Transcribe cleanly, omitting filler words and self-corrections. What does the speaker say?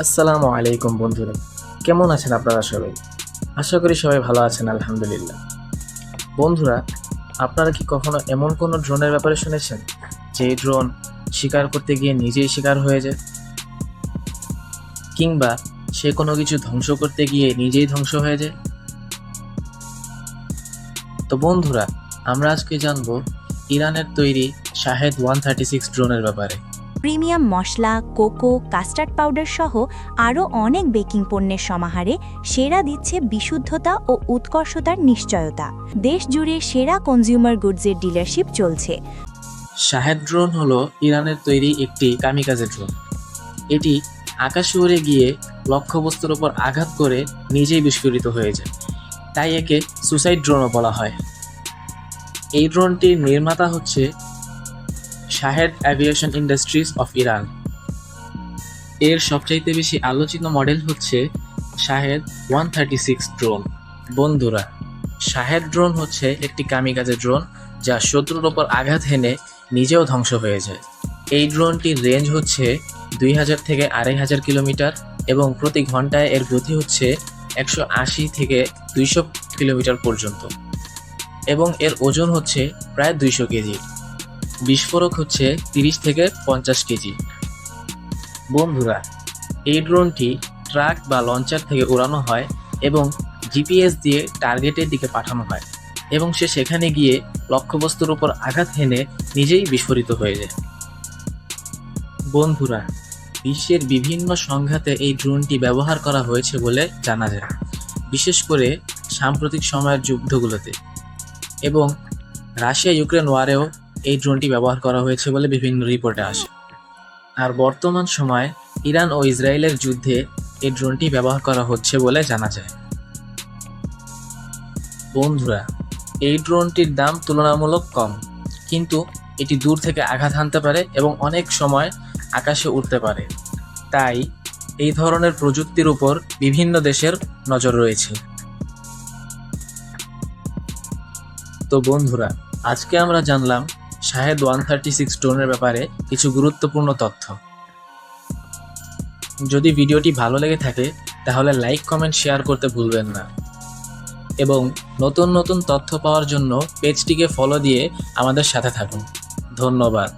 আসসালামু আলাইকুম বন্ধুরা, কেমন আছেন আপনারা সবাই? আশা করি সবাই ভালো আছেন, আলহামদুলিল্লাহ। বন্ধুরা, আপনারা কি কখনো এমন কোনো ড্রোনের ব্যাপারে শুনেছেন যে ড্রোন শিকার করতে গিয়ে নিজেই শিকার হয়ে যায়, কিংবা সে কোনো কিছু ধ্বংস করতে গিয়ে নিজেই ধ্বংস হয়ে যায়? তো বন্ধুরা, আমরা আজকে জানবো ইরানের তৈরি শাহেদ 136 ড্রোনের ব্যাপারে। প্রিমিয়াম মশলা, কোকো, কাস্টার্ড পাউডার সহ আরও অনেক বেকিং পণ্যের সমাহারে সেরা দিচ্ছে বিশুদ্ধতা ও উৎকর্ষতার নিশ্চয়তা। দেশ জুড়ে সেরা কনজিউমার গুডসের ডিলারশিপ চলছে। শাহেদ ড্রোন হলো ইরানের তৈরি একটি কামিকাজে ড্রোন। এটি আকাশে উড়ে গিয়ে লক্ষ্যবস্তুর ওপর আঘাত করে নিজেই বিস্ফোরিত হয়ে যায়, তাই একে সুসাইড ড্রোনও বলা হয়। এই ড্রোনটির নির্মাতা হচ্ছে Shahed aviation industries of Iran. এর সবচাইতে বেশি আলোচিত মডেল হচ্ছে শাহেদ 136 ড্রোন। বন্ধুরা, শাহেদ ড্রোন হচ্ছে একটি কামিকাজে ড্রোন যা শত্রুর ওপর আঘাত হেনে নিজেও ধ্বংস হয়ে যায়। এই ড্রোনটির রেঞ্জ হচ্ছে 2000 থেকে 2500 কিলোমিটার এবং প্রতি ঘন্টায় এর গতি হচ্ছে 180 থেকে 200 কিলোমিটার পর্যন্ত, এবং এর ওজন হচ্ছে প্রায় 200 কেজি। বিস্ফোরক হচ্ছে 30 থেকে 50 কেজি। বন্ধুরা, এই ড্রোনটি ট্রাক বা লঞ্চার থেকে উড়ানো হয় এবং জিপিএস দিয়ে টার্গেটের দিকে পাঠানো হয়, এবং সে সেখানে গিয়ে লক্ষ্যবস্তুর উপর আঘাত হেনে নিজেই বিস্ফোরিত হয়ে যায়। বন্ধুরা, বিশ্বের বিভিন্ন সংঘাতে এই ড্রোনটি ব্যবহার করা হয়েছে বলে জানা যায়, বিশেষ করে সাম্প্রতিক সময়ের যুদ্ধগুলোতে, এবং রাশিয়া ইউক্রেন ওয়ারেও এই ড্রোনটি ব্যবহার করা হয়েছে বলে বিভিন্ন রিপোর্টে আসে। আর বর্তমান সময়ে ইরান ও ইসরায়েলের যুদ্ধে এই ড্রোনটি ব্যবহার করা হচ্ছে বলে জানা যায়। বন্ধুরা, এই ড্রোনটির দাম তুলনামূলক কম, কিন্তু এটি দূর থেকে আঘাত হানতে পারে এবং অনেক সময় আকাশে উড়তে পারে। তাই এই ধরনের প্রযুক্তির উপর বিভিন্ন দেশের নজর রয়েছে। তো বন্ধুরা, আজকে আমরা জানলাম শাহেদ 136 ড্রোনের ব্যাপারে কিছু গুরুত্বপূর্ণ তথ্য। যদি ভিডিওটি ভালো লেগে থাকে তাহলে লাইক, কমেন্ট, শেয়ার করতে ভুলবেন না, এবং নতুন নতুন তথ্য পাওয়ার জন্য পেজটিকে ফলো দিয়ে আমাদের সাথে থাকুন। ধন্যবাদ।